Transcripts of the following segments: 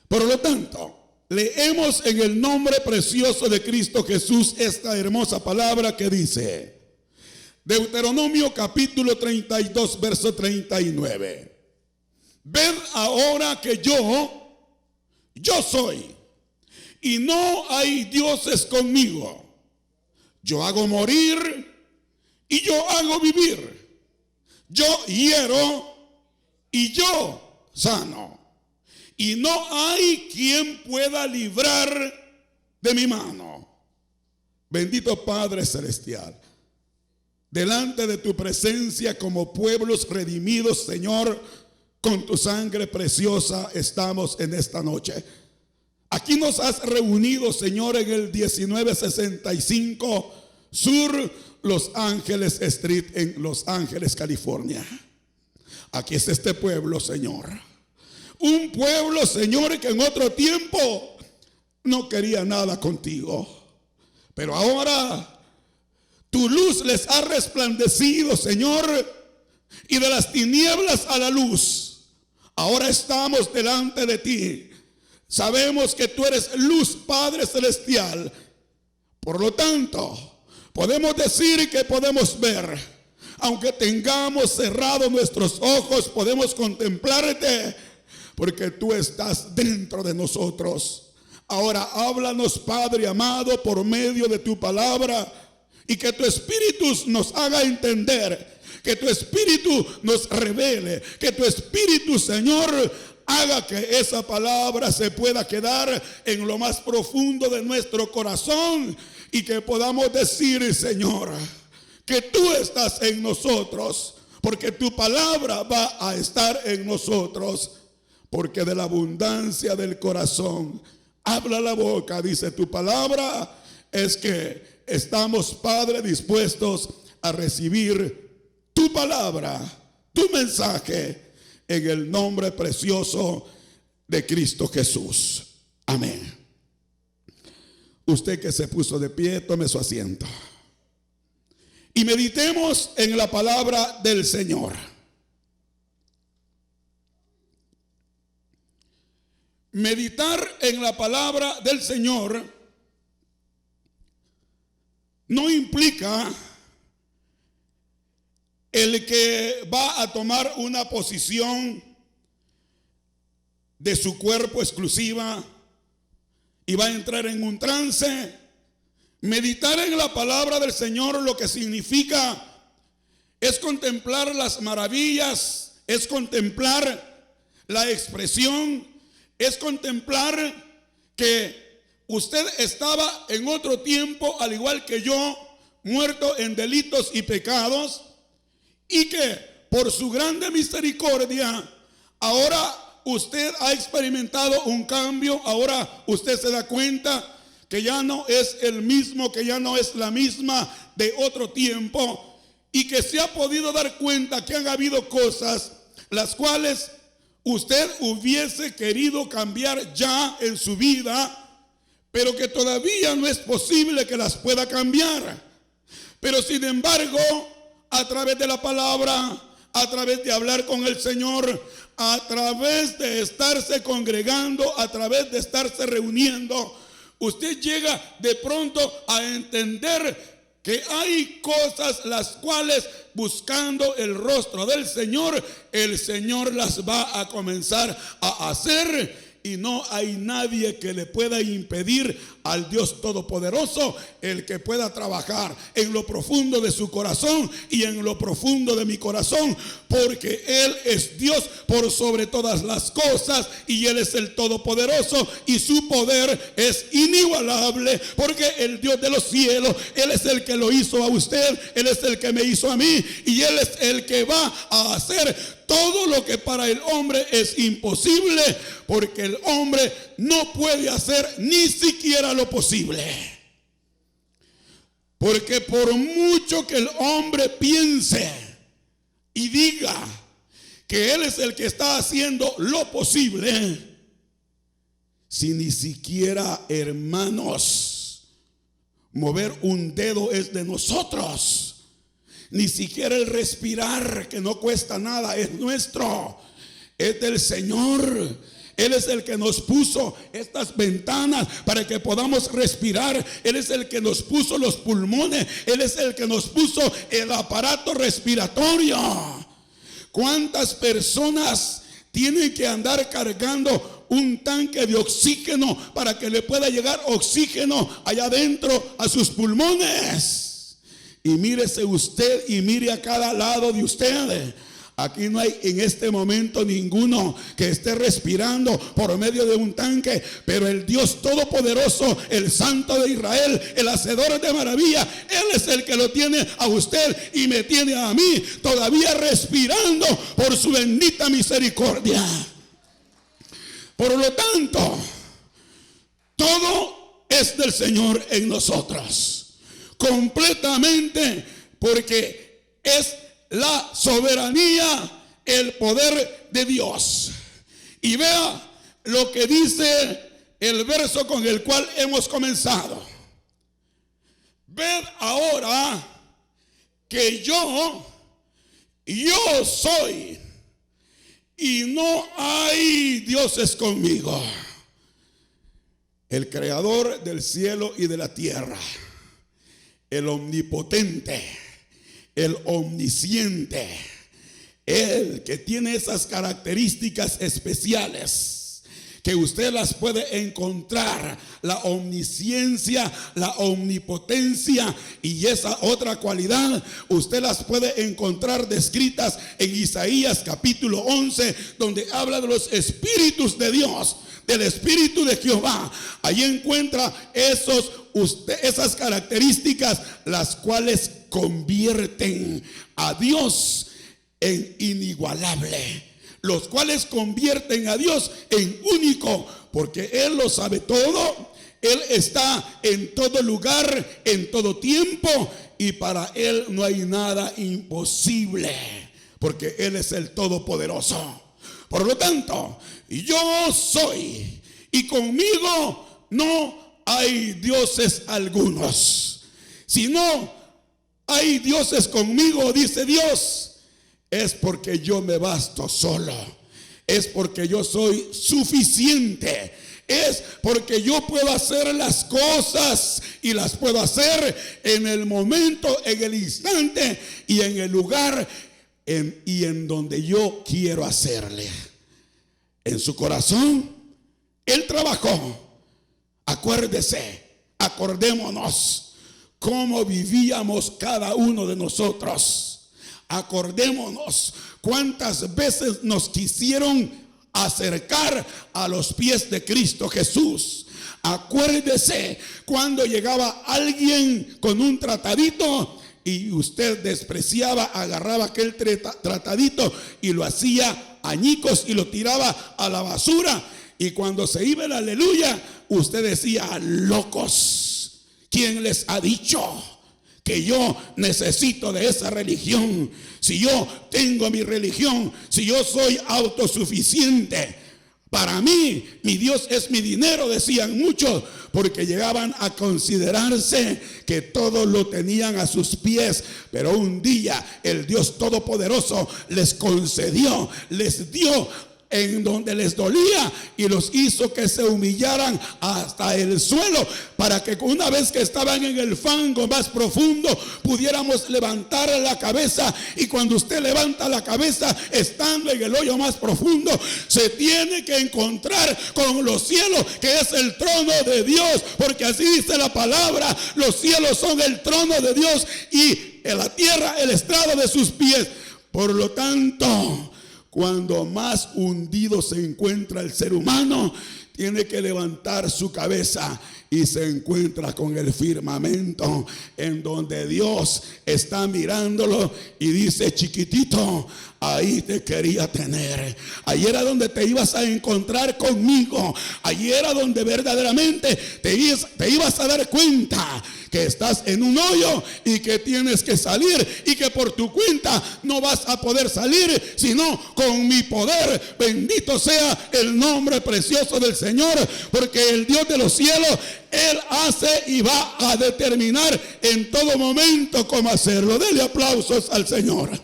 Por lo tanto, leemos en el nombre precioso de Cristo Jesús esta hermosa palabra que dice, Deuteronomio capítulo 32, verso 39. Ved ahora que yo soy, y no hay dioses conmigo. Yo hago morir y yo hago vivir. Yo hiero y yo sano. Y no hay quien pueda librar de mi mano. Bendito Padre Celestial, delante de tu presencia como pueblos redimidos, Señor, con tu sangre preciosa estamos en esta noche. Aquí nos has reunido, Señor, en el 1965 Sur Los Ángeles Street en Los Ángeles, California. Aquí es este pueblo, Señor. Un pueblo, Señor, que en otro tiempo no quería nada contigo. Pero ahora tu luz les ha resplandecido, Señor, y de las tinieblas a la luz. Ahora estamos delante de ti. Sabemos que tú eres luz, Padre Celestial. Por lo tanto, podemos decir que podemos ver. Aunque tengamos cerrados nuestros ojos, podemos contemplarte, porque tú estás dentro de nosotros. Ahora háblanos, Padre amado, por medio de tu palabra, y que tu Espíritu nos haga entender, que tu Espíritu nos revele, que tu Espíritu, Señor, haga que esa palabra se pueda quedar en lo más profundo de nuestro corazón, y que podamos decir, Señor, que tú estás en nosotros, porque tu palabra va a estar en nosotros, porque de la abundancia del corazón habla la boca, dice tu palabra. Es que estamos, Padre, dispuestos a recibir tu palabra, tu mensaje, en el nombre precioso de Cristo Jesús. Amén. Usted que se puso de pie, tome su asiento y meditemos en la palabra del Señor. Meditar en la palabra del Señor no implica el que va a tomar una posición de su cuerpo exclusiva y va a entrar en un trance. Meditar en la palabra del Señor lo que significa es contemplar las maravillas, es contemplar la expresión, es contemplar que usted estaba en otro tiempo, al igual que yo, muerto en delitos y pecados, y que por su grande misericordia, ahora usted ha experimentado un cambio. Ahora usted se da cuenta que ya no es el mismo, que ya no es la misma de otro tiempo, y que se ha podido dar cuenta que han habido cosas las cuales usted hubiese querido cambiar ya en su vida, pero que todavía no es posible que las pueda cambiar. Pero sin embargo, a través de la palabra, a través de hablar con el Señor, a través de estarse congregando, a través de estarse reuniendo, usted llega de pronto a entender que hay cosas las cuales, buscando el rostro del Señor, el Señor las va a comenzar a hacer. Y no hay nadie que le pueda impedir al Dios Todopoderoso el que pueda trabajar en lo profundo de su corazón y en lo profundo de mi corazón, porque Él es Dios por sobre todas las cosas, y Él es el Todopoderoso, y su poder es inigualable, porque el Dios de los cielos, Él es el que lo hizo a usted, Él es el que me hizo a mí, y Él es el que va a hacer todo lo que para el hombre es imposible, porque el hombre no puede hacer ni siquiera lo posible. Porque por mucho que el hombre piense y diga que él es el que está haciendo lo posible, si ni siquiera, hermanos, mover un dedo es de nosotros, ni siquiera el respirar, que no cuesta nada, es nuestro, es del Señor. Él es el que nos puso estas ventanas para que podamos respirar. Él es el que nos puso los pulmones. Él es el que nos puso el aparato respiratorio. ¿Cuántas personas tienen que andar cargando un tanque de oxígeno para que le pueda llegar oxígeno allá adentro a sus pulmones? Y mírese usted y mire a cada lado de usted. Aquí no hay en este momento ninguno que esté respirando por medio de un tanque, pero el Dios Todopoderoso, el Santo de Israel, el Hacedor de maravilla, Él es el que lo tiene a usted y me tiene a mí todavía respirando por su bendita misericordia. Por lo tanto, todo es del Señor en nosotros, completamente, porque es la soberanía, el poder de Dios. Y vea lo que dice el verso con el cual hemos comenzado. Ved ahora que yo soy, y no hay dioses conmigo. El creador del cielo y de la tierra, el omnipotente, el omnisciente, el que tiene esas características especiales que usted las puede encontrar, la omnisciencia, la omnipotencia y esa otra cualidad, usted las puede encontrar descritas en Isaías capítulo 11, donde habla de los espíritus de Dios, del espíritu de Jehová. Allí encuentra esas características, las cuales convierten a Dios en inigualable, los cuales convierten a Dios en único, porque Él lo sabe todo. Él está en todo lugar, en todo tiempo, y para Él no hay nada imposible, porque Él es el Todopoderoso. Por lo tanto, yo soy, y conmigo no hay dioses algunos. Si no hay dioses conmigo, dice Dios, es porque yo me basto solo. Es porque yo soy suficiente. Es porque yo puedo hacer las cosas, y las puedo hacer en el momento, en el instante y en el lugar y en donde yo quiero hacerle. En su corazón Él trabajó. Acordémonos cómo vivíamos cada uno de nosotros. Acordémonos cuántas veces nos quisieron acercar a los pies de Cristo Jesús. Acuérdese cuando llegaba alguien con un tratadito y usted despreciaba, agarraba aquel tratadito y lo hacía añicos y lo tiraba a la basura. Y cuando se iba el aleluya, usted decía: locos, ¿quién les ha dicho que yo necesito de esa religión? Si yo tengo mi religión, si yo soy autosuficiente, para mí mi Dios es mi dinero, decían muchos, porque llegaban a considerarse que todo lo tenían a sus pies. Pero un día el Dios Todopoderoso les concedió, les dio en donde les dolía, y los hizo que se humillaran hasta el suelo, para que una vez que estaban en el fango más profundo pudiéramos levantar la cabeza. Y cuando usted levanta la cabeza estando en el hoyo más profundo, se tiene que encontrar con los cielos, que es el trono de Dios, porque así dice la palabra: los cielos son el trono de Dios y en la tierra el estrado de sus pies. Por lo tanto, cuando más hundido se encuentra el ser humano, tiene que levantar su cabeza y se encuentra con el firmamento, en donde Dios está mirándolo y dice: chiquitito, ahí te quería tener. Ahí era donde te ibas a encontrar conmigo. Ahí era donde verdaderamente te ibas a dar cuenta que estás en un hoyo y que tienes que salir, y que por tu cuenta no vas a poder salir, sino con mi poder. Bendito sea el nombre precioso del Señor, porque el Dios de los cielos, Él hace y va a determinar en todo momento cómo hacerlo. Dele aplausos al Señor.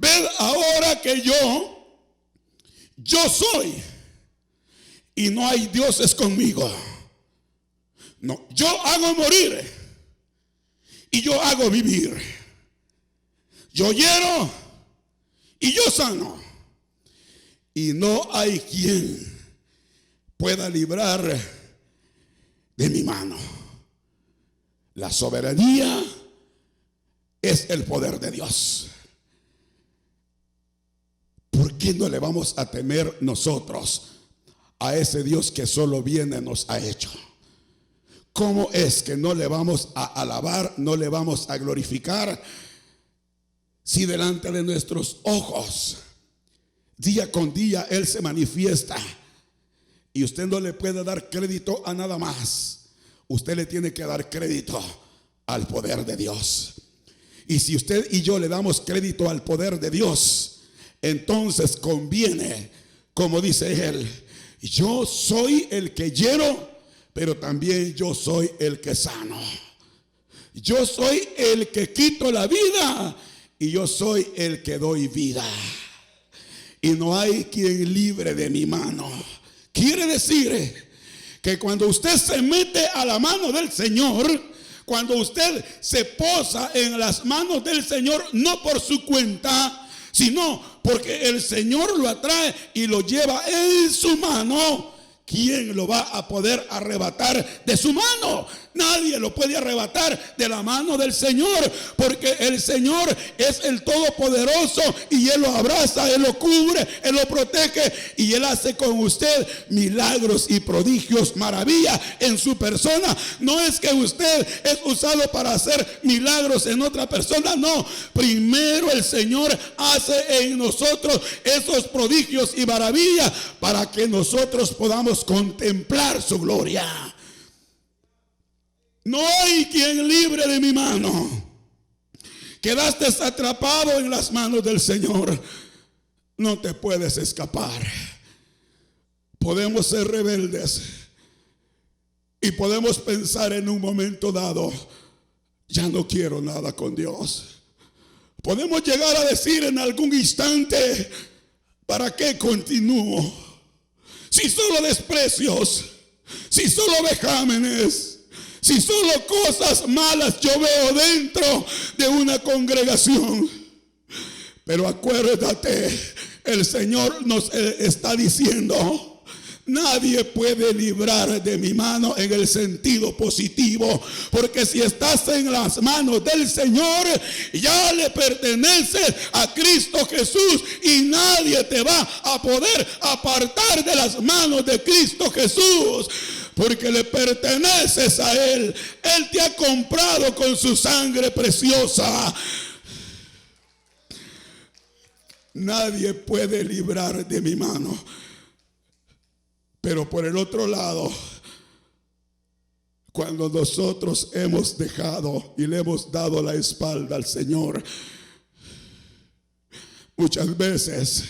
ved ahora que yo soy, y no hay dioses conmigo. No, yo hago morir y yo hago vivir. Yo hiero y yo sano. Y no hay quien pueda librar de mi mano. La soberanía es el poder de Dios. ¿Por qué no le vamos a temer nosotros a ese Dios que solo viene nos ha hecho? ¿Cómo es que no le vamos a alabar, no le vamos a glorificar, si delante de nuestros ojos, día con día, Él se manifiesta? Y usted no le puede dar crédito a nada más. Usted le tiene que dar crédito al poder de Dios. Y si usted y yo le damos crédito al poder de Dios, entonces conviene, como dice Él, yo soy el que hiero, pero también yo soy el que sano. Yo soy el que quito la vida y yo soy el que doy vida. Y no hay quien libre de mi mano. Quiere decir que cuando usted se mete a la mano del Señor, cuando usted se posa en las manos del Señor, no por su cuenta, sino porque el Señor lo atrae y lo lleva en su mano, ¿quién lo va a poder arrebatar de su mano? Nadie lo puede arrebatar de la mano del Señor, porque el Señor es el Todopoderoso y Él lo abraza, Él lo cubre, Él lo protege y Él hace con usted milagros y prodigios, maravillas en su persona. No es que usted es usado para hacer milagros en otra persona, no. Primero el Señor hace en nosotros esos prodigios y maravillas para que nosotros podamos contemplar su gloria. No hay quien libre de mi mano. Quedaste atrapado en las manos del Señor. No te puedes escapar. Podemos ser rebeldes y podemos pensar en un momento dado, ya no quiero nada con Dios. Podemos llegar a decir en algún instante, ¿para qué continúo? Si solo desprecios, si solo vejámenes, si solo cosas malas yo veo dentro de una congregación. Pero acuérdate, el Señor nos está diciendo, nadie puede librar de mi mano en el sentido positivo, porque si estás en las manos del Señor, ya le perteneces a Cristo Jesús y nadie te va a poder apartar de las manos de Cristo Jesús, porque le perteneces a Él. Él te ha comprado con su sangre preciosa. Nadie puede librar de mi mano. Pero por el otro lado, cuando nosotros hemos dejado y le hemos dado la espalda al Señor, muchas veces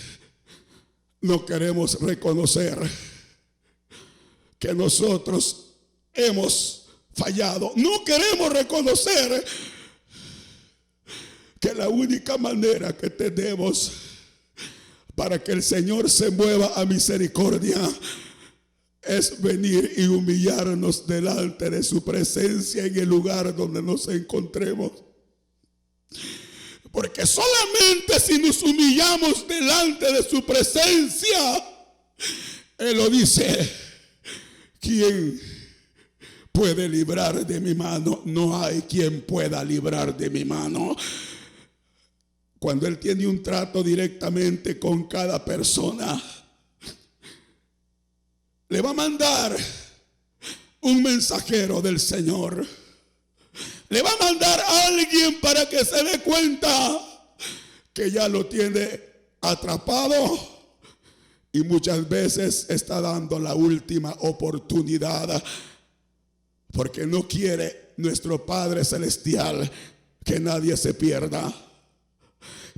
no queremos reconocer que nosotros hemos fallado. No queremos reconocer que la única manera que tenemos para que el Señor se mueva a misericordia es venir y humillarnos delante de su presencia en el lugar donde nos encontremos. Porque solamente si nos humillamos delante de su presencia, Él lo dice, ¿quién puede librar de mi mano? No hay quien pueda librar de mi mano. Cuando Él tiene un trato directamente con cada persona, le va a mandar un mensajero del Señor. Le va a mandar a alguien para que se dé cuenta que ya lo tiene atrapado. Y muchas veces está dando la última oportunidad, porque no quiere nuestro Padre Celestial que nadie se pierda.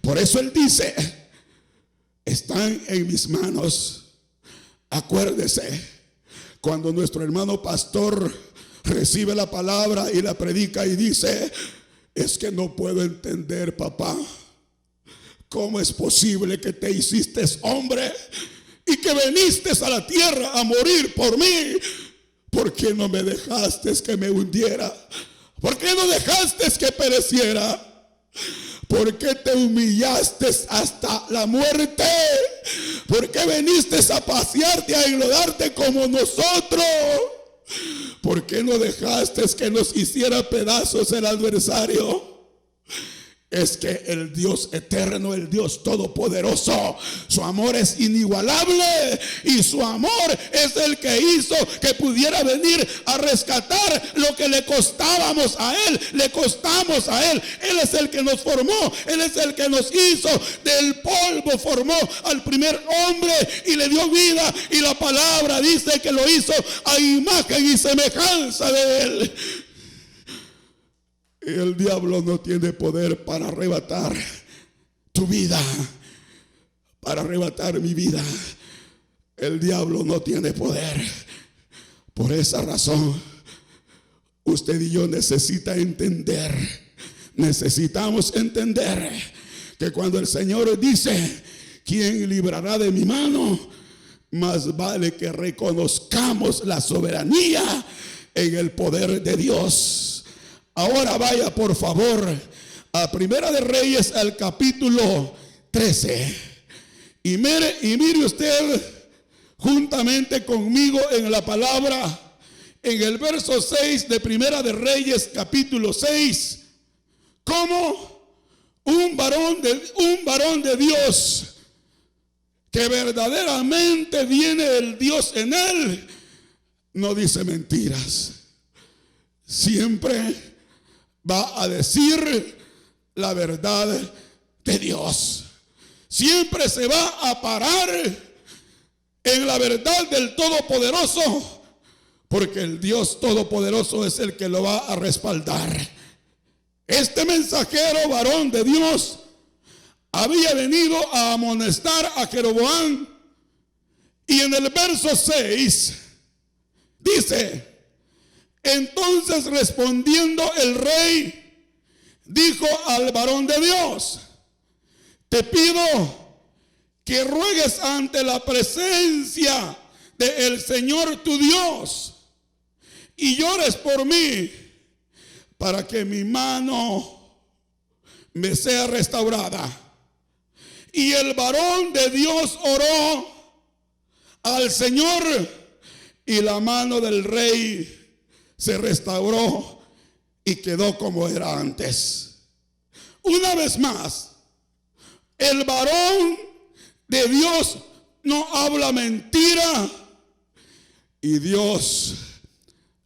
Por eso Él dice, están en mis manos. Acuérdese, cuando nuestro hermano pastor recibe la palabra y la predica y dice, es que no puedo entender, papá, ¿cómo es posible que te hiciste hombre y que viniste a la tierra a morir por mí? ¿Por qué no me dejaste que me hundiera? ¿Por qué no dejaste que pereciera? ¿Por qué te humillaste hasta la muerte? ¿Por qué viniste a pasearte, a enlodarte como nosotros? ¿Por qué no dejaste que nos hiciera pedazos el adversario? Es que el Dios eterno, el Dios todopoderoso, su amor es inigualable y su amor es el que hizo que pudiera venir a rescatar lo que le costábamos a Él, le costamos a Él. Él es el que nos formó, Él es el que nos hizo, del polvo formó al primer hombre y le dio vida, y la palabra dice que lo hizo a imagen y semejanza de Él. El diablo no tiene poder para arrebatar tu vida, para arrebatar mi vida. El diablo no tiene poder. Por esa razón, usted y yo necesitamos entender que cuando el Señor dice, ¿quién librará de mi mano? Más vale que reconozcamos la soberanía en el poder de Dios. Ahora vaya por favor a Primera de Reyes, al capítulo 13. Y mire usted juntamente conmigo en la palabra, en el verso 6 de Primera de Reyes, capítulo 6, como un varón de Dios, que verdaderamente viene el Dios en él, no dice mentiras. Siempre va a decir la verdad de Dios. Siempre se va a parar en la verdad del Todopoderoso, porque el Dios Todopoderoso es el que lo va a respaldar. Este mensajero varón de Dios había venido a amonestar a Jeroboam, y en el verso 6 dice: entonces respondiendo el rey, dijo al varón de Dios: te pido que ruegues ante la presencia del Señor tu Dios y llores por mí, para que mi mano me sea restaurada. Y el varón de Dios oró al Señor, y la mano del rey se restauró y quedó como era antes. Una vez más, el varón de Dios no habla mentira, y Dios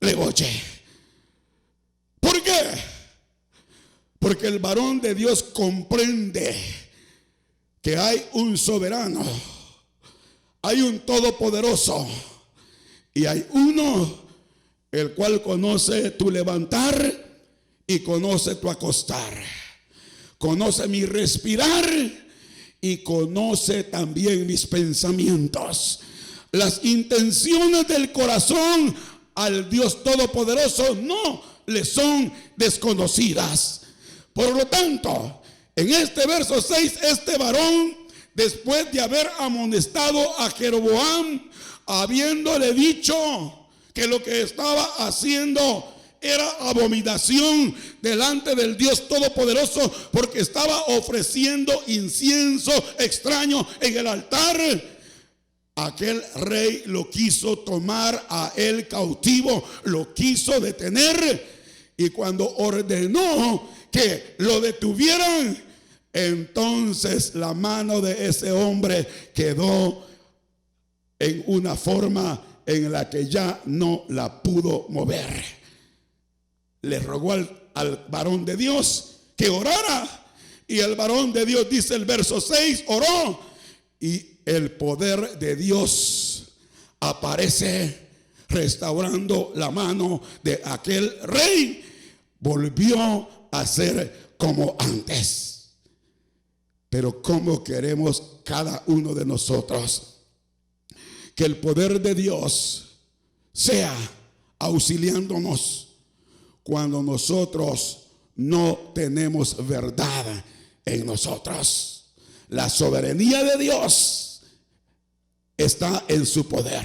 le oye. ¿Por qué? Porque el varón de Dios comprende que hay un soberano, hay un todopoderoso, y hay uno el cual conoce tu levantar y conoce tu acostar, conoce mi respirar y conoce también mis pensamientos. Las intenciones del corazón al Dios Todopoderoso no le son desconocidas. Por lo tanto, en este verso 6, este varón, después de haber amonestado a Jeroboam, habiéndole dicho que lo que estaba haciendo era abominación delante del Dios Todopoderoso, porque estaba ofreciendo incienso extraño en el altar, aquel rey lo quiso tomar a él cautivo, lo quiso detener, y cuando ordenó que lo detuvieran, entonces la mano de ese hombre quedó en una forma en la que ya no la pudo mover. Le rogó al varón de Dios que orara, y el varón de Dios, dice el verso 6, oró, y el poder de Dios aparece restaurando la mano de aquel rey. Volvió a ser como antes. Pero ¿cómo queremos cada uno de nosotros que el poder de Dios sea auxiliándonos cuando nosotros no tenemos verdad en nosotros? La soberanía de Dios está en su poder.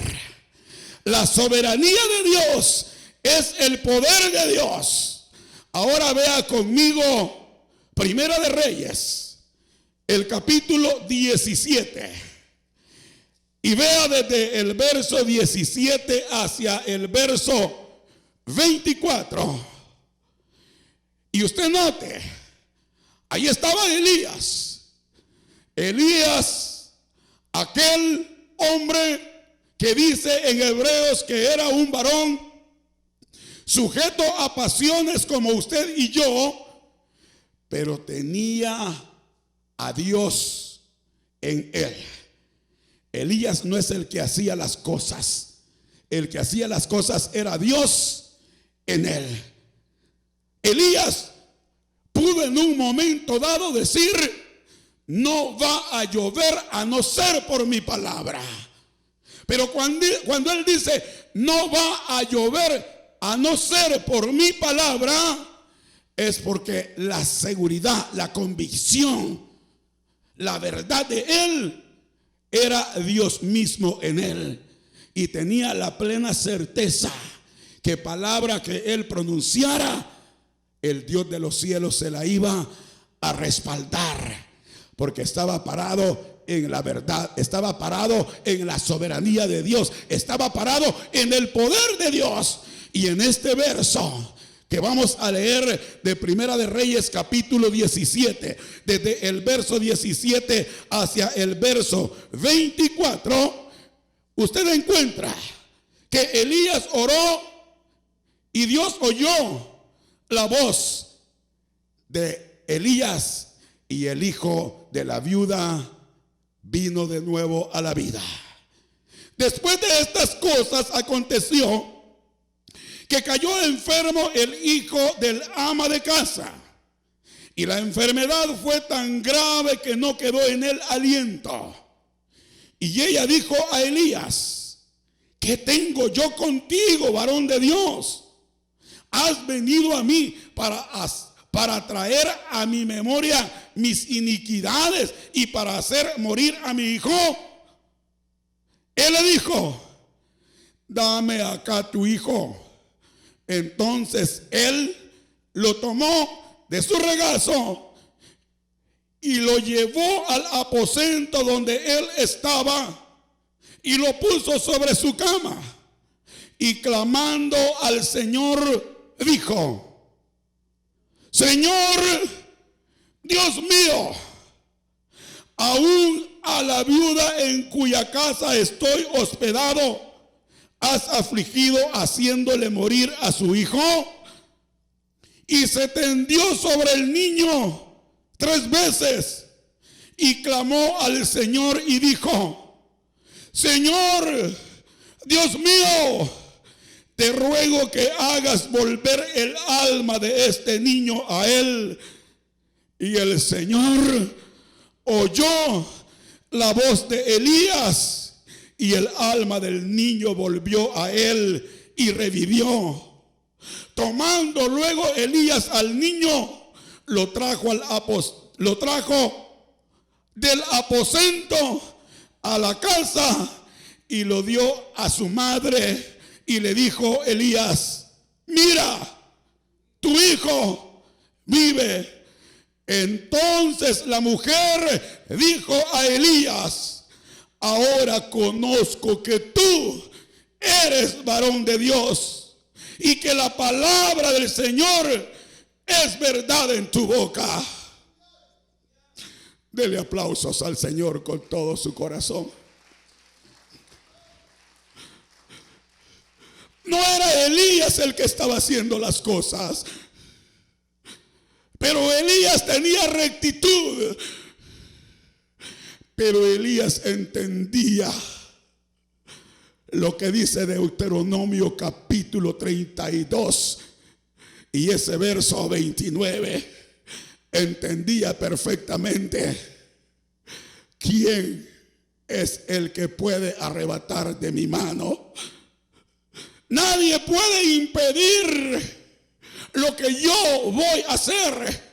La soberanía de Dios es el poder de Dios. Ahora vea conmigo Primera de Reyes, el capítulo 17. Y vea desde el verso 17 hacia el verso 24. Y usted note, ahí estaba Elías. Elías, aquel hombre que dice en Hebreos que era un varón sujeto a pasiones como usted y yo, pero tenía a Dios en él. Elías no es el que hacía las cosas. El que hacía las cosas era Dios en él. Elías pudo en un momento dado decir: no va a llover a no ser por mi palabra. Pero cuando él dice no va a llover a no ser por mi palabra, es porque la seguridad, la convicción, la verdad de él era Dios mismo en él. Y tenía la plena certeza que palabra que él pronunciara, el Dios de los cielos se la iba a respaldar, porque estaba parado en la verdad, estaba parado en la soberanía de Dios, estaba parado en el poder de Dios. Y en este verso que vamos a leer de Primera de Reyes capítulo 17, desde el verso 17 hacia el verso 24, usted encuentra que Elías oró y Dios oyó la voz de Elías, y el hijo de la viuda vino de nuevo a la vida. Después de estas cosas aconteció que cayó enfermo el hijo del ama de casa, y la enfermedad fue tan grave que no quedó en él aliento. Y ella dijo a Elías: ¿qué tengo yo contigo, varón de Dios? ¿Has venido a mí para traer a mi memoria mis iniquidades y para hacer morir a mi hijo? Él le dijo: dame acá tu hijo. Entonces él lo tomó de su regazo y lo llevó al aposento donde él estaba y lo puso sobre su cama, y clamando al Señor dijo: Señor Dios mío, aún a la viuda en cuya casa estoy hospedado has afligido haciéndole morir a su hijo. Y se tendió sobre el niño 3 veces y clamó al Señor y dijo: Señor Dios mío, te ruego que hagas volver el alma de este niño a él. Y el Señor oyó la voz de Elías, y el alma del niño volvió a él y revivió. Tomando luego Elías al niño, lo trajo del aposento a la casa y lo dio a su madre. Y le dijo Elías: mira, tu hijo vive. Entonces la mujer dijo a Elías: ahora conozco que tú eres varón de Dios y que la palabra del Señor es verdad en tu boca. Dele aplausos al Señor con todo su corazón. No era Elías el que estaba haciendo las cosas, pero Elías tenía rectitud. Pero Elías entendía lo que dice Deuteronomio capítulo 32 y ese verso 29. Entendía perfectamente: ¿quién es el que puede arrebatar de mi mano? Nadie puede impedir lo que yo voy a hacer.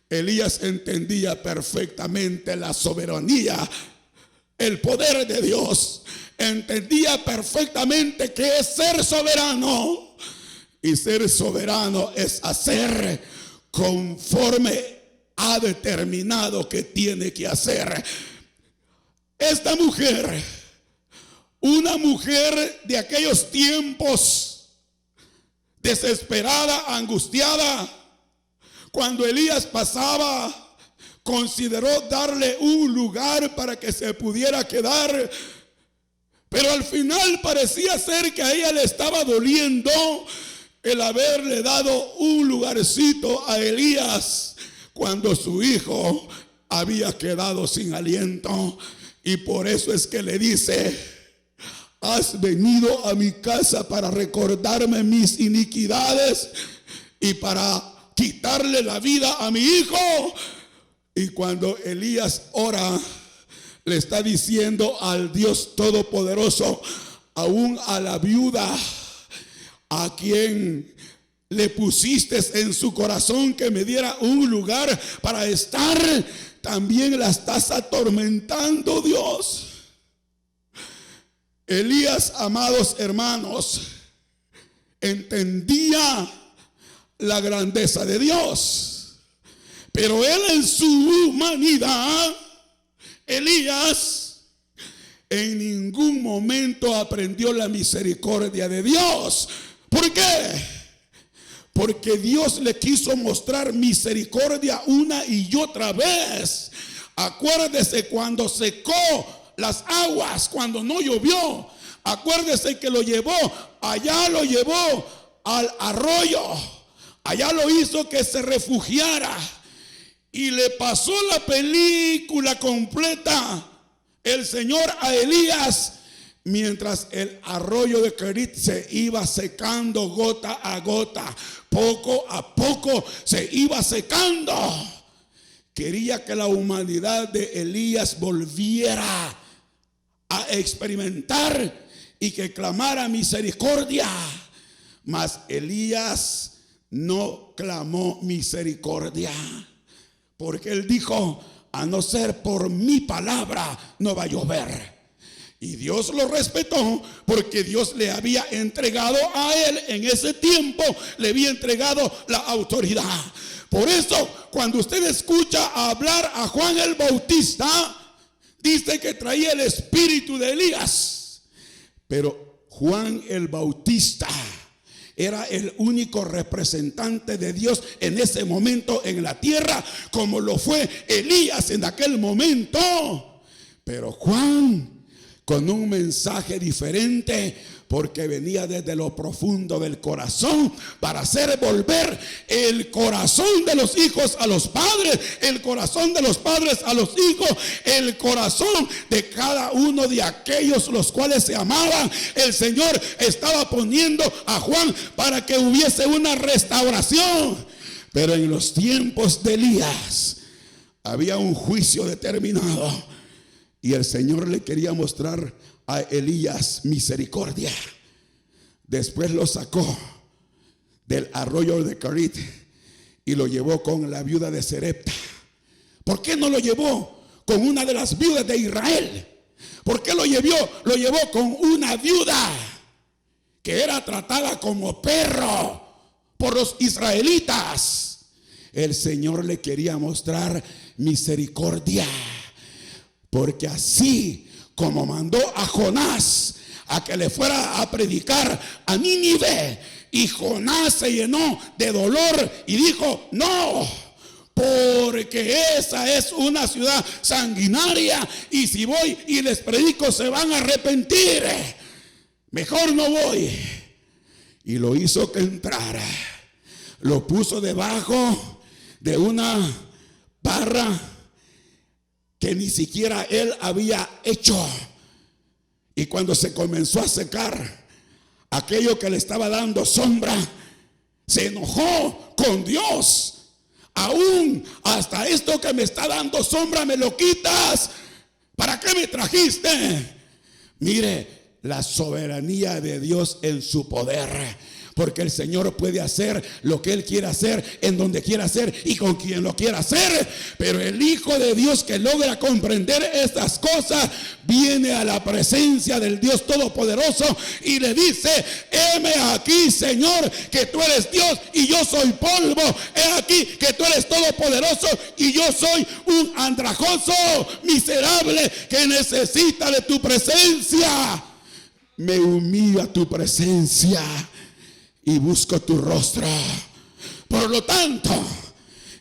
Elías entendía perfectamente la soberanía, el poder de Dios. Entendía perfectamente que es ser soberano. Y ser soberano es hacer conforme ha determinado que tiene que hacer. Esta mujer, una mujer de aquellos tiempos, desesperada, angustiada, cuando Elías pasaba, consideró darle un lugar para que se pudiera quedar, pero al final parecía ser que a ella le estaba doliendo el haberle dado un lugarcito a Elías cuando su hijo había quedado sin aliento. Y por eso es que le dice: has venido a mi casa para recordarme mis iniquidades y para quitarle la vida a mi hijo. Y cuando Elías ora, le está diciendo al Dios Todopoderoso, aún a la viuda a quien le pusiste en su corazón que me diera un lugar para estar, también la estás atormentando, Dios. Elías, amados hermanos, entendía la grandeza de Dios, pero él en su humanidad, Elías, en ningún momento aprendió la misericordia de Dios. ¿Por qué? Porque Dios le quiso mostrar misericordia una y otra vez. Acuérdese cuando secó las aguas, cuando no llovió. Acuérdese que lo llevó al arroyo. Allá lo hizo que se refugiara. Y le pasó la película completa el Señor a Elías, mientras el arroyo de Kerit se iba secando gota a gota, poco a poco se iba secando. Quería que la humanidad de Elías volviera a experimentar y que clamara misericordia. Mas Elías no clamó misericordia, porque él dijo: a no ser por mi palabra no va a llover. Y Dios lo respetó, porque Dios le había entregado a él en ese tiempo, le había entregado la autoridad. Por eso, cuando usted escucha hablar a Juan el Bautista, dice que traía el espíritu de Elías. Pero Juan el Bautista era el único representante de Dios en ese momento en la tierra, como lo fue Elías en aquel momento. Pero Juan, con un mensaje diferente, porque venía desde lo profundo del corazón para hacer volver el corazón de los hijos a los padres, el corazón de los padres a los hijos, el corazón de cada uno de aquellos los cuales se amaban. El Señor estaba poniendo a Juan para que hubiese una restauración. Pero en los tiempos de Elías había un juicio determinado, y el Señor le quería mostrar a Elías misericordia. Después lo sacó del arroyo de Kerit y lo llevó con la viuda de Sarepta. ¿Por qué no lo llevó con una de las viudas de Israel? ¿Por qué lo llevó con una viuda que era tratada como perro por los israelitas? El Señor le quería mostrar misericordia, porque así como mandó a Jonás a que le fuera a predicar a Nínive, y Jonás se llenó de dolor y dijo: no, porque esa es una ciudad sanguinaria, y si voy y les predico se van a arrepentir, mejor no voy. Y lo hizo que entrara, lo puso debajo de una barra que ni siquiera él había hecho. Y cuando se comenzó a secar aquello que le estaba dando sombra, se enojó con Dios. Aún hasta esto que me está dando sombra me lo quitas. ¿Para qué me trajiste? Mire la soberanía de Dios en su poder. porque el Señor puede hacer lo que Él quiera hacer, en donde quiera hacer y con quien lo quiera hacer. Pero el Hijo de Dios que logra comprender estas cosas viene a la presencia del Dios Todopoderoso y le dice: heme aquí, Señor, que tú eres Dios y yo soy polvo. He aquí que tú eres todopoderoso y yo soy un andrajoso miserable que necesita de tu presencia. Me humillo a tu presencia y busco tu rostro. Por lo tanto,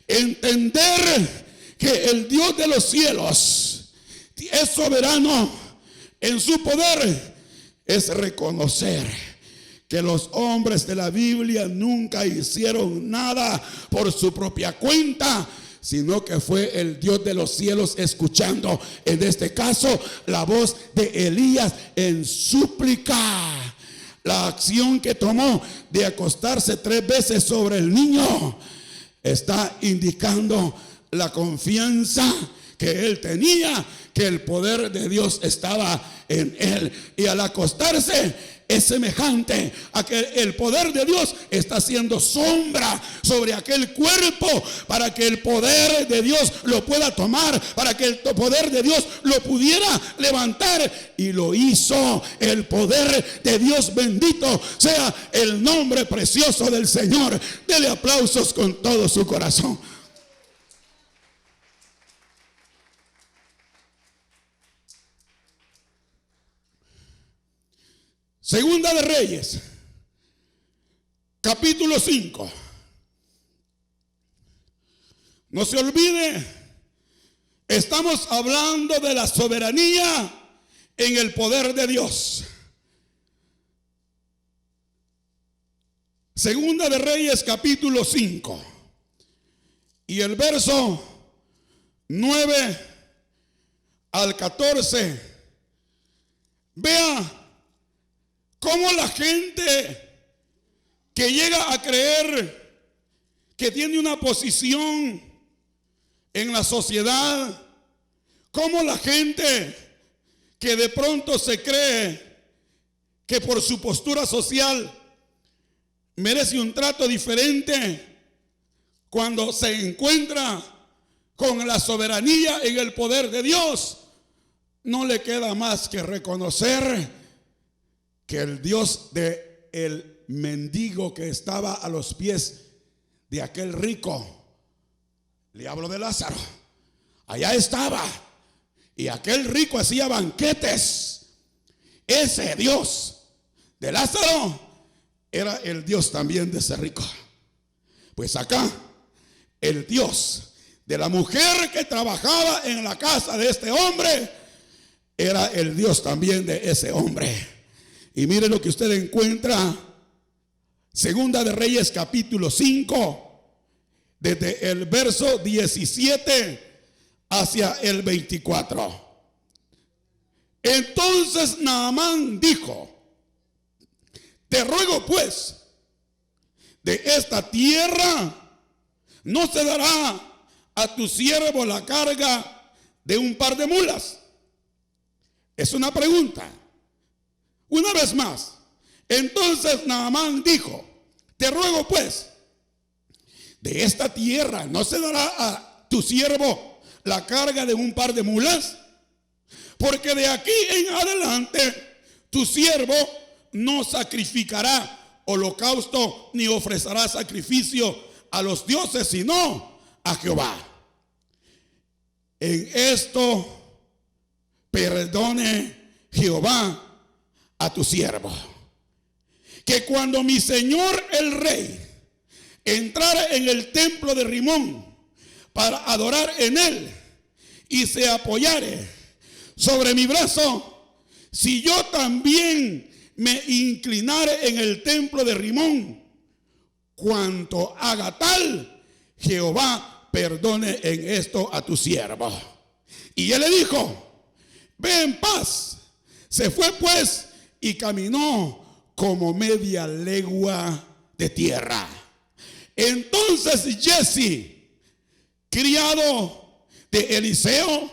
entender que el Dios de los cielos es soberano en su poder es reconocer que los hombres de la Biblia nunca hicieron nada por su propia cuenta, sino que fue el Dios de los cielos escuchando, en este caso, la voz de Elías en súplica. La acción que tomó de acostarse 3 veces sobre el niño está indicando la confianza que él tenía, que el poder de Dios estaba en él. Y al acostarse es semejante a que el poder de Dios está haciendo sombra sobre aquel cuerpo para que el poder de Dios lo pueda tomar, para que el poder de Dios lo pudiera levantar, y lo hizo. El poder de Dios, bendito sea el nombre precioso del Señor. Dele aplausos con todo su corazón. Segunda de Reyes, capítulo 5. No se olvide, estamos hablando de la soberanía en el poder de Dios. Segunda de Reyes, capítulo 5. Y el verso 9 al 14. Vea cómo la gente que llega a creer que tiene una posición en la sociedad, cómo la gente que de pronto se cree que por su postura social merece un trato diferente, cuando se encuentra con la soberanía en el poder de Dios, no le queda más que reconocer que el Dios de el mendigo que estaba a los pies de aquel rico, le hablo de Lázaro, allá estaba, y aquel rico hacía banquetes. Ese Dios de Lázaro era el Dios también de ese rico. Pues acá, el Dios de la mujer que trabajaba en la casa de este hombre era el Dios también de ese hombre. Y mire lo que usted encuentra, Segunda de Reyes, capítulo 5, desde el verso 17 hacia el 24. Entonces Naamán dijo: te ruego pues, de esta tierra no se dará a tu siervo la carga de un par de mulas. Es una pregunta. Una vez más, entonces Naamán dijo: te ruego pues, de esta tierra no se dará a tu siervo la carga de un par de mulas, porque de aquí en adelante tu siervo no sacrificará holocausto ni ofrecerá sacrificio a los dioses, sino a Jehová. En esto perdone Jehová a tu siervo, que cuando mi señor el rey entrara en el templo de Rimón para adorar en él y se apoyare sobre mi brazo, si yo también me inclinare en el templo de Rimón, cuanto haga tal, Jehová perdone en esto a tu siervo. Y él le dijo: ve en paz. Se fue pues y caminó como media legua de tierra. Entonces Jesse, criado de Eliseo,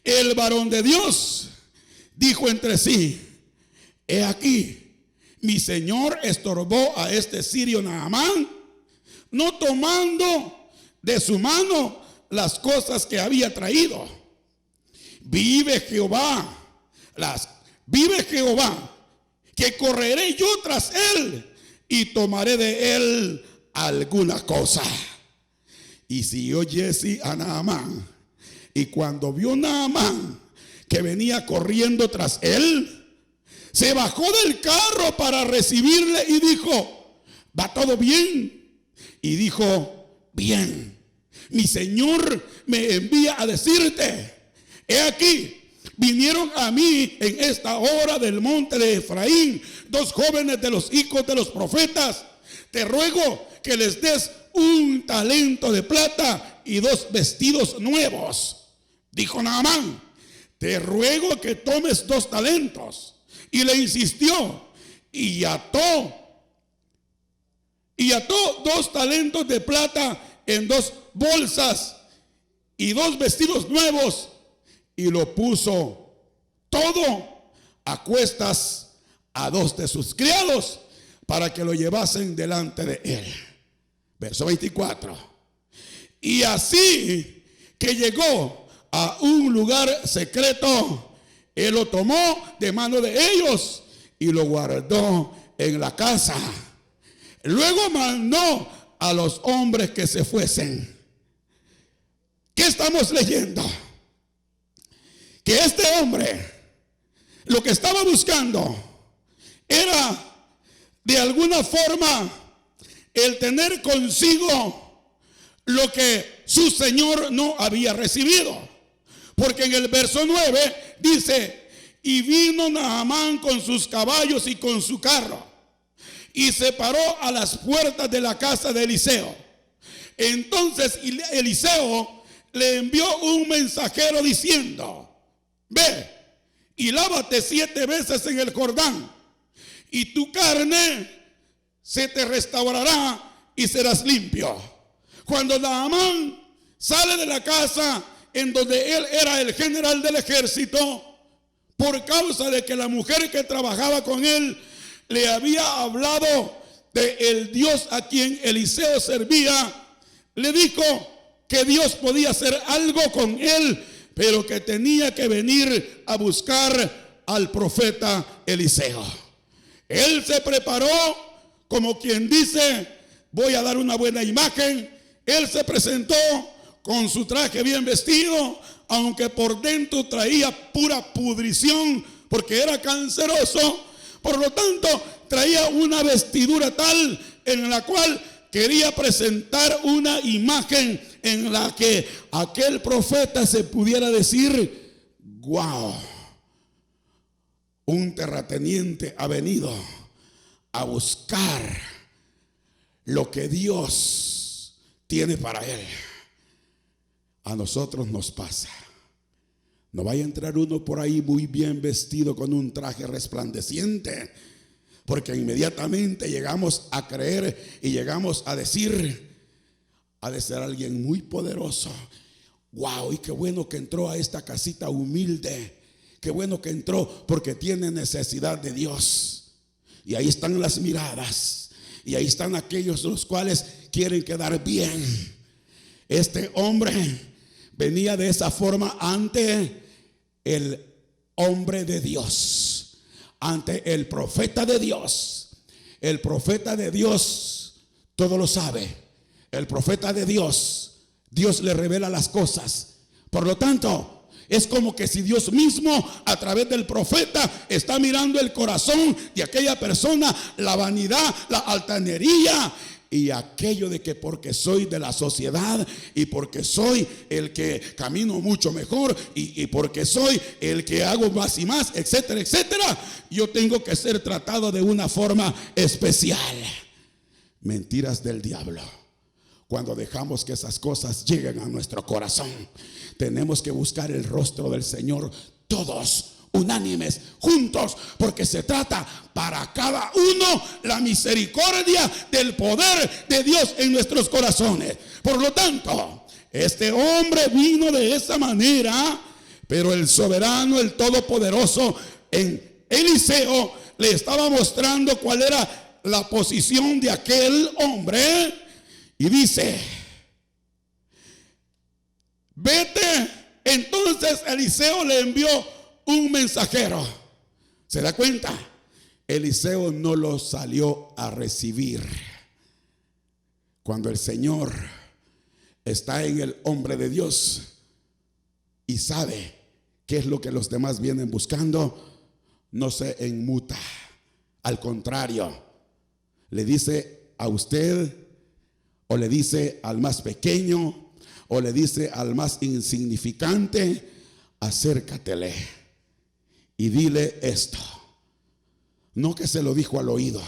el varón de Dios, dijo entre sí: he aquí, mi señor estorbó a este sirio Naamán, no tomando de su mano las cosas que había traído. Vive Jehová, que correré yo tras él y tomaré de él alguna cosa. Y siguió Giezi a Naamán, y cuando vio Naamán que venía corriendo tras él, se bajó del carro para recibirle y dijo: ¿va todo bien? Y dijo: bien, mi señor me envía a decirte: he aquí, vinieron a mí en esta hora del monte de Efraín 2 jóvenes de los hijos de los profetas. Te ruego que les des 1 talento de plata y 2 vestidos nuevos. Dijo Naamán: te ruego que tomes 2 talentos. Y le insistió, y ató 2 talentos de plata en 2 bolsas y 2 vestidos nuevos, y lo puso todo a cuestas a 2 de sus criados para que lo llevasen delante de él. Verso 24. Y así que llegó a un lugar secreto, él lo tomó de mano de ellos y lo guardó en la casa. Luego mandó a los hombres que se fuesen. ¿Qué estamos leyendo? Que este hombre lo que estaba buscando era de alguna forma el tener consigo lo que su señor no había recibido. Porque en el verso 9 dice: y vino Naamán con sus caballos y con su carro, y se paró a las puertas de la casa de Eliseo. Entonces Eliseo le envió un mensajero diciendo: ve y lávate 7 veces en el Jordán, y tu carne se te restaurará y serás limpio. Cuando Naamán sale de la casa en donde él era el general del ejército, por causa de que la mujer que trabajaba con él le había hablado de el Dios a quien Eliseo servía, le dijo que Dios podía hacer algo con él, pero que tenía que venir a buscar al profeta Eliseo. Él se preparó como quien dice: voy a dar una buena imagen. Él se presentó con su traje bien vestido, aunque por dentro traía pura pudrición porque era canceroso. Por lo tanto, traía una vestidura tal en la cual quería presentar una imagen en la que aquel profeta se pudiera decir: wow, un terrateniente ha venido a buscar lo que Dios tiene para él. A nosotros nos pasa. No vaya a entrar uno por ahí muy bien vestido con un traje resplandeciente, porque inmediatamente llegamos a creer y llegamos a decir: ha de ser alguien muy poderoso. Wow, y qué bueno que entró a esta casita humilde. Qué bueno que entró porque tiene necesidad de Dios. Y ahí están las miradas, y ahí están aquellos los cuales quieren quedar bien. Este hombre venía de esa forma ante el hombre de Dios, ante el profeta de Dios. El profeta de Dios todo lo sabe. El profeta de Dios, Dios le revela las cosas. Por lo tanto, es como que si Dios mismo a través del profeta está mirando el corazón de aquella persona, la vanidad, la altanería y aquello de que porque soy de la sociedad y porque soy el que camino mucho mejor y porque soy el que hago más y más, etcétera, etcétera, yo tengo que ser tratado de una forma especial. Mentiras del diablo. Cuando dejamos que esas cosas lleguen a nuestro corazón, tenemos que buscar el rostro del Señor todos, unánimes, juntos, porque se trata para cada uno la misericordia del poder de Dios en nuestros corazones. Por lo tanto, este hombre vino de esa manera, pero el soberano, el todopoderoso en Eliseo le estaba mostrando cuál era la posición de aquel hombre. Y dice: vete. Entonces Eliseo le envió un mensajero. ¿Se da cuenta? Eliseo no lo salió a recibir. Cuando el Señor está en el hombre de Dios y sabe qué es lo que los demás vienen buscando, no se enmuta. Al contrario, le dice a usted, o le dice al más pequeño, o le dice al más insignificante: acércatele y dile esto. No que se lo dijo al oído,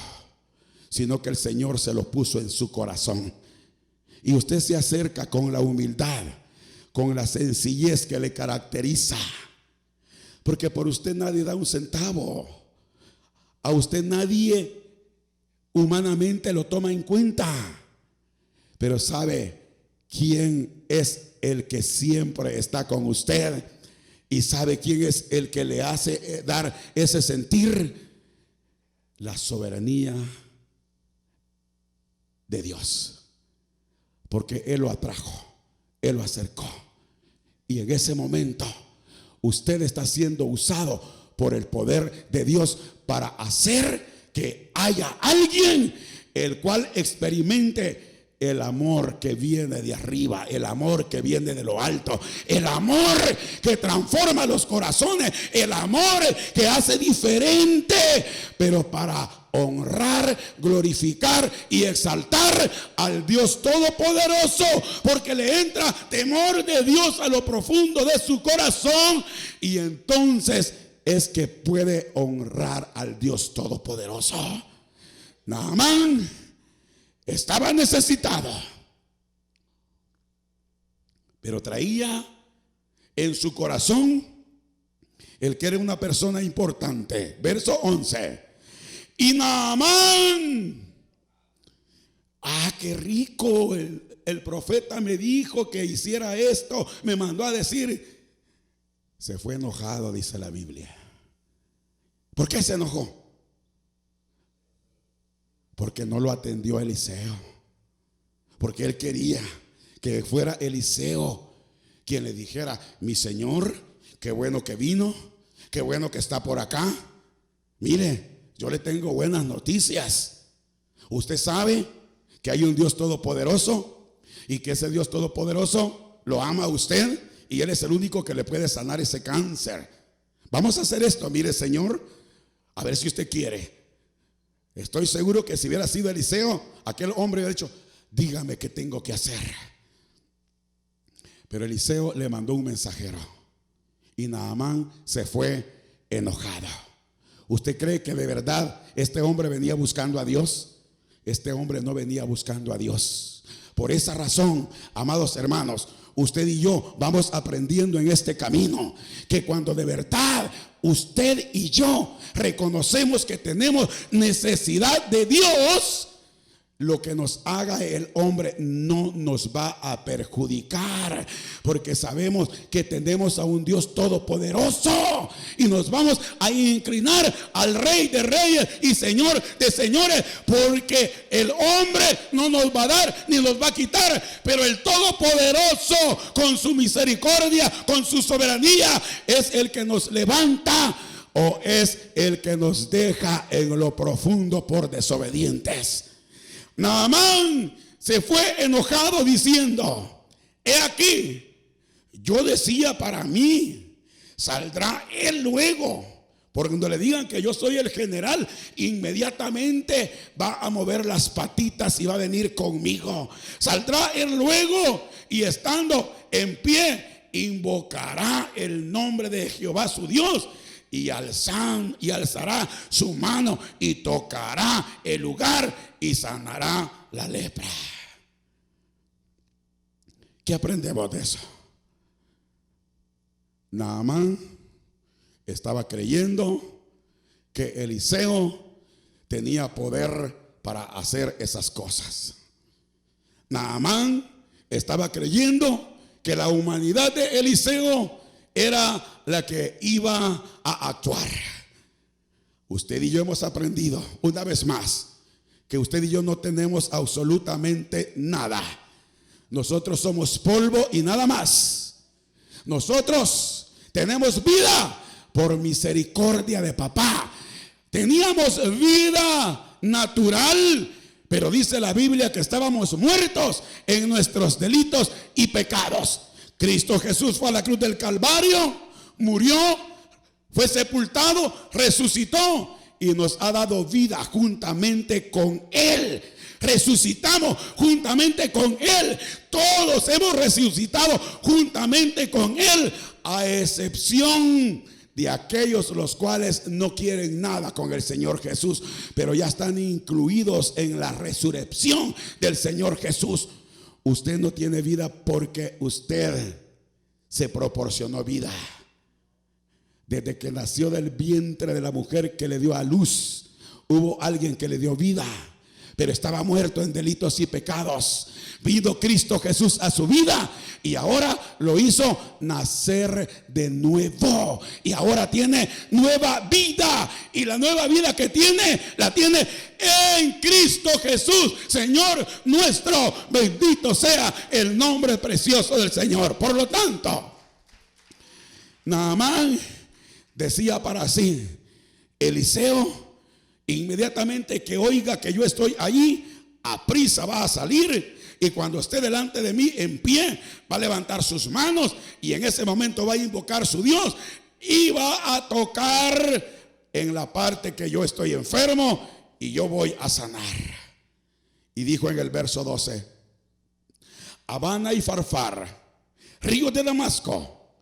sino que el Señor se lo puso en su corazón. Y usted se acerca con la humildad, con la sencillez que le caracteriza. Porque por usted nadie da un centavo. A usted nadie humanamente lo toma en cuenta. Pero ¿sabe quién es el que siempre está con usted? ¿Y sabe quién es el que le hace dar ese sentir? La soberanía de Dios. Porque Él lo atrajo, Él lo acercó. Y en ese momento usted está siendo usado por el poder de Dios para hacer que haya alguien el cual experimente el amor que viene de arriba, el amor que viene de lo alto, el amor que transforma los corazones, el amor que hace diferente, pero para honrar, glorificar y exaltar al Dios Todopoderoso, porque le entra temor de Dios a lo profundo de su corazón, y entonces es que puede honrar al Dios Todopoderoso. Naamán estaba necesitado, pero traía en su corazón el que era una persona importante. Verso 11. Y Naamán, qué rico, el profeta me dijo que hiciera esto, me mandó a decir. Se fue enojado, dice la Biblia. ¿Por qué se enojó? Porque no lo atendió Eliseo. Porque él quería que fuera Eliseo quien le dijera: mi señor, qué bueno que vino, qué bueno que está por acá. Mire, yo le tengo buenas noticias. Usted sabe que hay un Dios todopoderoso y que ese Dios todopoderoso lo ama a usted y Él es el único que le puede sanar ese cáncer. Vamos a hacer esto, mire señor, a ver si usted quiere. Estoy seguro que si hubiera sido Eliseo, aquel hombre hubiera dicho: dígame qué tengo que hacer. Pero Eliseo le mandó un mensajero y Naamán se fue enojado. ¿Usted cree que de verdad este hombre venía buscando a Dios? Este hombre no venía buscando a Dios. Por esa razón, amados hermanos, usted y yo vamos aprendiendo en este camino que cuando de verdad usted y yo reconocemos que tenemos necesidad de Dios, lo que nos haga el hombre no nos va a perjudicar, porque sabemos que tenemos a un Dios todopoderoso y nos vamos a inclinar al Rey de Reyes y Señor de Señores, porque el hombre no nos va a dar ni nos va a quitar, pero el Todopoderoso con su misericordia, con su soberanía, es el que nos levanta o es el que nos deja en lo profundo por desobedientes. Naamán se fue enojado diciendo: he aquí, yo decía para mí, saldrá él luego. Porque cuando le digan que yo soy el general, inmediatamente va a mover las patitas y va a venir conmigo. Saldrá él luego y estando en pie, invocará el nombre de Jehová su Dios. Y alzará su mano y tocará el lugar y sanará la lepra. ¿Qué aprendemos de eso? Naamán estaba creyendo que Eliseo tenía poder para hacer esas cosas. Naamán estaba creyendo que la humanidad de Eliseo era la que iba a actuar. Usted y yo hemos aprendido una vez más que usted y yo no tenemos absolutamente nada. Nosotros somos polvo y nada más. Nosotros tenemos vida por misericordia de papá. Teníamos vida natural, pero dice la Biblia que estábamos muertos en nuestros delitos y pecados. Cristo Jesús fue a la cruz del Calvario, murió, fue sepultado, resucitó y nos ha dado vida juntamente con Él. Resucitamos juntamente con Él. Todos hemos resucitado juntamente con Él, a excepción de aquellos los cuales no quieren nada con el Señor Jesús, pero ya están incluidos en la resurrección del Señor Jesús. Usted no tiene vida porque usted se proporcionó vida. Desde que nació del vientre de la mujer que le dio a luz, hubo alguien que le dio vida, pero estaba muerto en delitos y pecados. Vino Cristo Jesús a su vida y ahora lo hizo nacer de nuevo. Y ahora tiene nueva vida. Y la nueva vida que tiene, la tiene en Cristo Jesús, Señor nuestro. Bendito sea el nombre precioso del Señor. Por lo tanto, Naamán decía para sí: Eliseo, inmediatamente que oiga que yo estoy allí, aprisa va a salir, y cuando esté delante de mí en pie, va a levantar sus manos y en ese momento va a invocar su Dios y va a tocar en la parte que yo estoy enfermo y yo voy a sanar. Y dijo en el verso 12: Abana y Farfar, ríos de Damasco,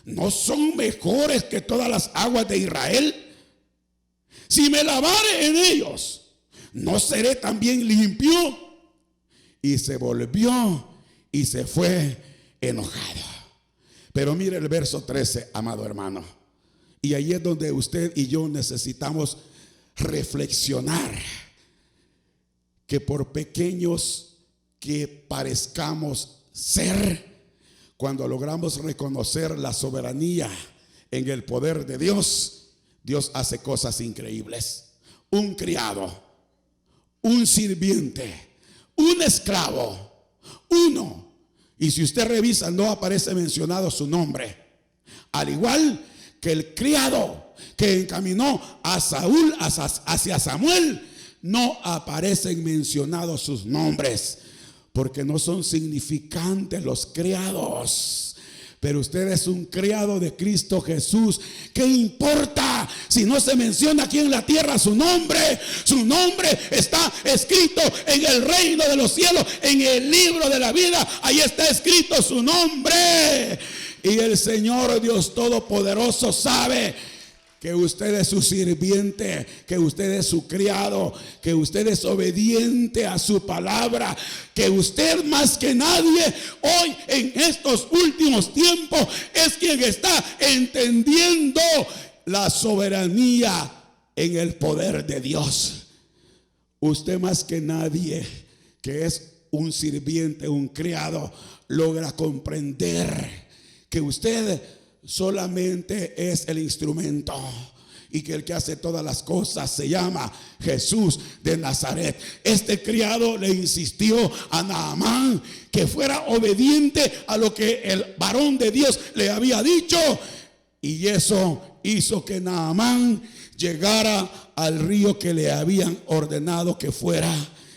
¿no son mejores que todas las aguas de Israel? Si me lavare en ellos, ¿no seré también limpio? Y se volvió y se fue enojado. Pero mire el verso 13, amado hermano. Y ahí es donde usted y yo necesitamos reflexionar, que por pequeños que parezcamos ser, cuando logramos reconocer la soberanía en el poder de Dios, Dios hace cosas increíbles. Un criado, un sirviente, un esclavo, uno. Y si usted revisa, no aparece mencionado su nombre. Al igual que el criado que encaminó a Saúl hacia Samuel, no aparecen mencionados sus nombres, porque no son significantes los criados. Pero usted es un criado de Cristo Jesús. ¿Qué importa si no se menciona aquí en la tierra su nombre? Su nombre está escrito en el reino de los cielos, en el libro de la vida. Ahí está escrito su nombre. Y el Señor Dios Todopoderoso sabe que usted es su sirviente, que usted es su criado, que usted es obediente a su palabra, que usted más que nadie hoy en estos últimos tiempos es quien está entendiendo la soberanía en el poder de Dios. Usted más que nadie, que es un sirviente, un criado, logra comprender que usted solamente es el instrumento y que el que hace todas las cosas se llama Jesús de Nazaret. Este criado le insistió a Naamán que fuera obediente a lo que el varón de Dios le había dicho, y eso hizo que Naamán llegara al río que le habían ordenado que fuera.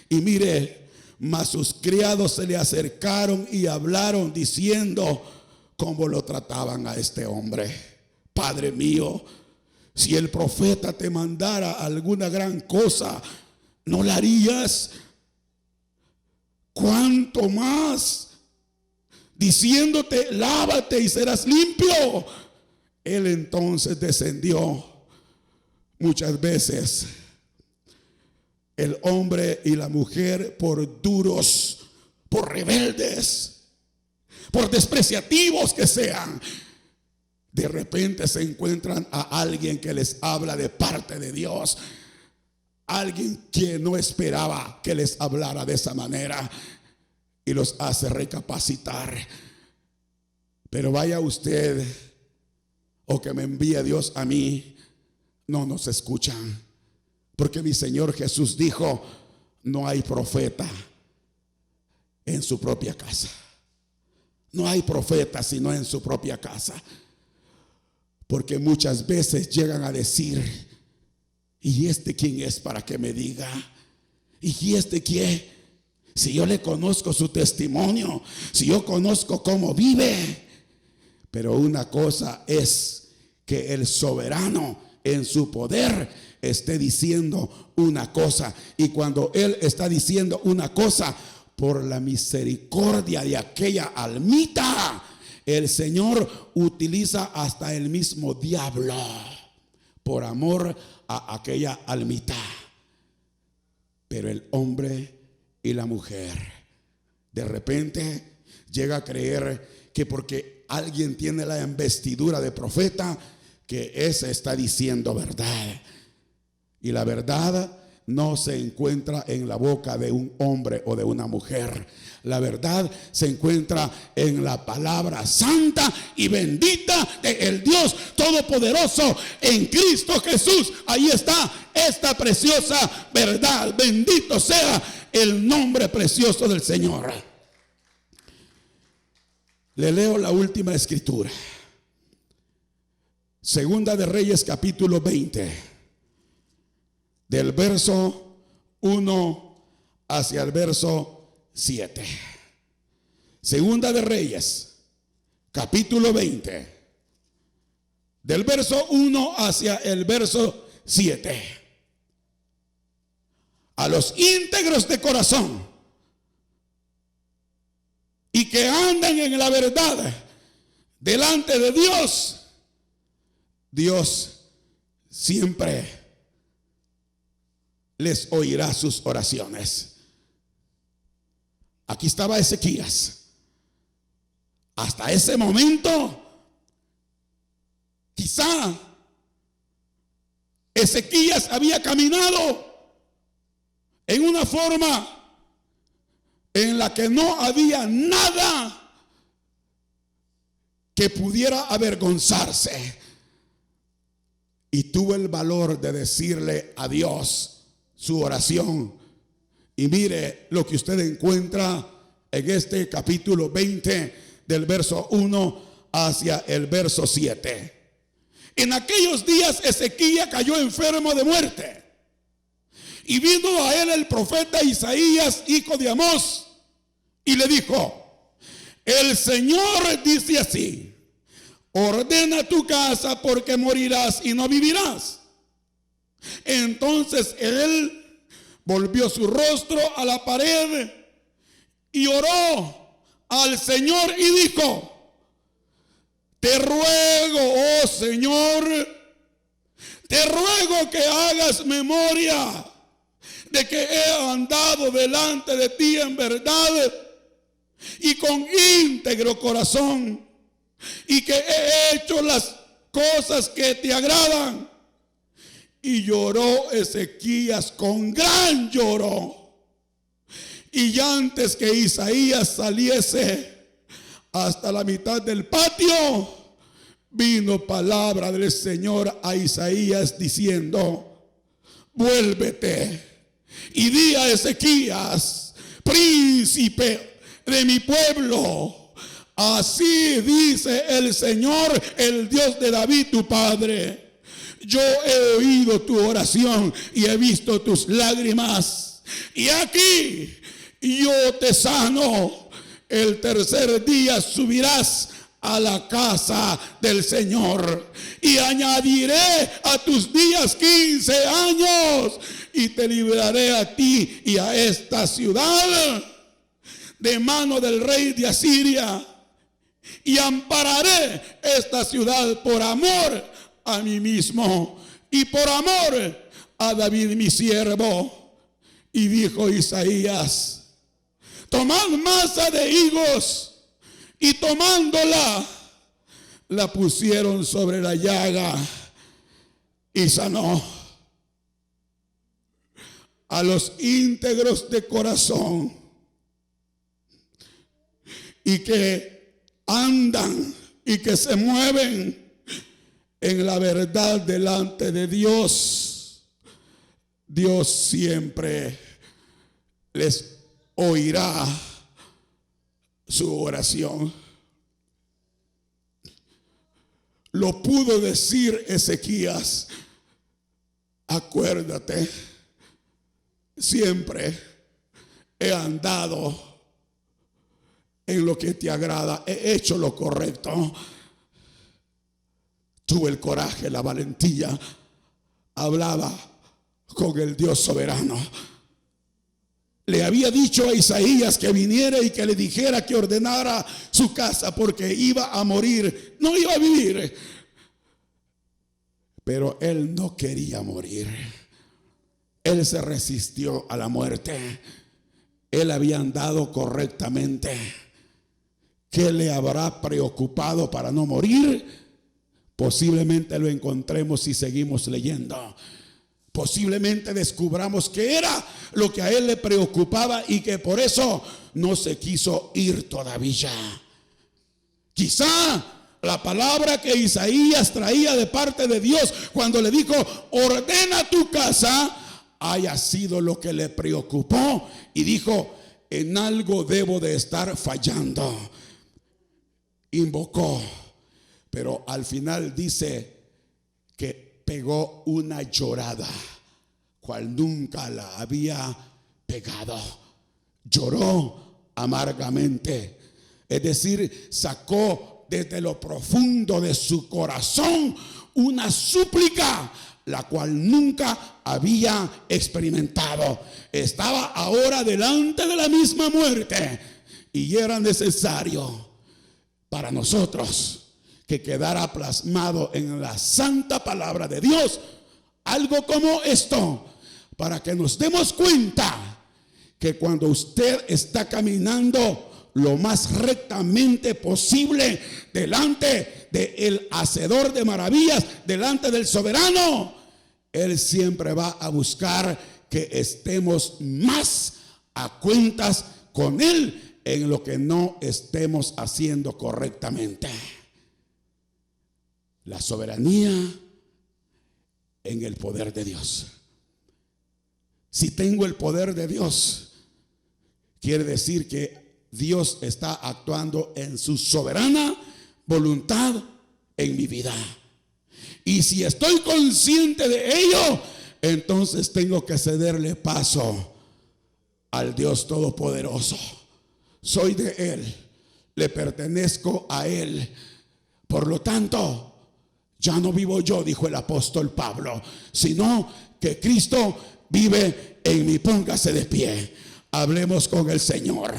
Y mire, mas sus criados se le acercaron y hablaron diciendo cómo lo trataban a este hombre. Padre mío, si el profeta te mandara alguna gran cosa, ¿no la harías? ¿Cuánto más diciéndote lávate y serás limpio? Él entonces descendió. Muchas veces el hombre y la mujer, por duros, por rebeldes, por despreciativos que sean, de repente se encuentran a alguien que les habla de parte de Dios, alguien que no esperaba que les hablara de esa manera, y los hace recapacitar. Pero vaya usted, o que me envíe Dios a mí, no nos escuchan. Porque mi Señor Jesús dijo: no hay profeta en su propia casa. No hay profeta sino en su propia casa. Porque muchas veces llegan a decir: ¿y este quién es para que me diga? ¿Y este quién? Si yo le conozco su testimonio, si yo conozco cómo vive. Pero una cosa es que el soberano en su poder esté diciendo una cosa, y cuando Él está diciendo una cosa, por la misericordia de aquella almita, el Señor utiliza hasta el mismo diablo por amor a aquella almita. Pero el hombre y la mujer de repente llega a creer que porque alguien tiene la investidura de profeta, que ese está diciendo verdad. Y la verdad no se encuentra en la boca de un hombre o de una mujer. La verdad se encuentra en la palabra santa y bendita del Dios Todopoderoso en Cristo Jesús. Ahí está esta preciosa verdad. Bendito sea el nombre precioso del Señor. Le leo la última escritura. Segunda de Reyes, capítulo 20, del verso 1 hacia el verso 7. Segunda de Reyes, capítulo 20, del verso 1 hacia el verso 7. A los íntegros de corazón y que andan en la verdad delante de Dios, Dios siempre les oirá sus oraciones. Aquí estaba Ezequías. Hasta ese momento, quizá Ezequías había caminado en una forma en la que no había nada que pudiera avergonzarse. Y tuvo el valor de decirle a Dios su oración. Y mire lo que usted encuentra en este capítulo 20, del verso 1 hacia el verso 7. En aquellos días Ezequías cayó enfermo de muerte. Y vino a él el profeta Isaías, hijo de Amós, y le dijo: el Señor dice así: ordena tu casa porque morirás y no vivirás. Entonces él volvió su rostro a la pared y oró al Señor y dijo: te ruego, oh Señor, te ruego que hagas memoria de que he andado delante de ti en verdad y con íntegro corazón, y que he hecho las cosas que te agradan. Y lloró Ezequías con gran lloro. Y antes que Isaías saliese hasta la mitad del patio, vino palabra del Señor a Isaías diciendo: vuélvete y di a Ezequías, príncipe de mi pueblo: así dice el Señor, el Dios de David tu padre: yo he oído tu oración y he visto tus lágrimas, y aquí yo te sano. El tercer día subirás a la casa del Señor, y añadiré a tus días 15 años, y te libraré a ti y a esta ciudad de mano del rey de Asiria, y ampararé esta ciudad por amor a mí mismo y por amor a David mi siervo. Y dijo Isaías: tomad masa de higos. Y tomándola, la pusieron sobre la llaga y sanó. A los íntegros de corazón y que andan y que se mueven en la verdad delante de Dios, Dios siempre les oirá su oración. Lo pudo decir Ezequías: acuérdate, siempre he andado en lo que te agrada, he hecho lo correcto. Tuve el coraje, la valentía, hablaba con el Dios soberano. Le había dicho a Isaías que viniera y que le dijera que ordenara su casa porque iba a morir, no iba a vivir. Pero él no quería morir. Él se resistió a la muerte. Él había andado correctamente. ¿Qué le habrá preocupado para no morir? Posiblemente lo encontremos si seguimos leyendo. Posiblemente descubramos que era lo que a él le preocupaba y que por eso no se quiso ir todavía. Quizá la palabra que Isaías traía de parte de Dios cuando le dijo: ordena tu casa, haya sido lo que le preocupó y dijo: en algo debo de estar fallando. Invocó, pero al final dice que pegó una llorada cual nunca la había pegado. Lloró amargamente, es decir, sacó desde lo profundo de su corazón una súplica la cual nunca había experimentado. Estaba ahora delante de la misma muerte y era necesario para nosotros que quedara plasmado en la santa palabra de Dios algo como esto, para que nos demos cuenta que cuando usted está caminando lo más rectamente posible delante del hacedor de maravillas, delante del soberano, Él siempre va a buscar que estemos más a cuentas con Él en lo que no estemos haciendo correctamente. La soberanía en el poder de Dios. Si tengo el poder de Dios, quiere decir que Dios está actuando en su soberana voluntad en mi vida. Y si estoy consciente de ello, entonces tengo que cederle paso al Dios Todopoderoso. Soy de Él, le pertenezco a Él. Por lo tanto, ya no vivo yo, dijo el apóstol Pablo, sino que Cristo vive en mí. Póngase de pie, hablemos con el Señor.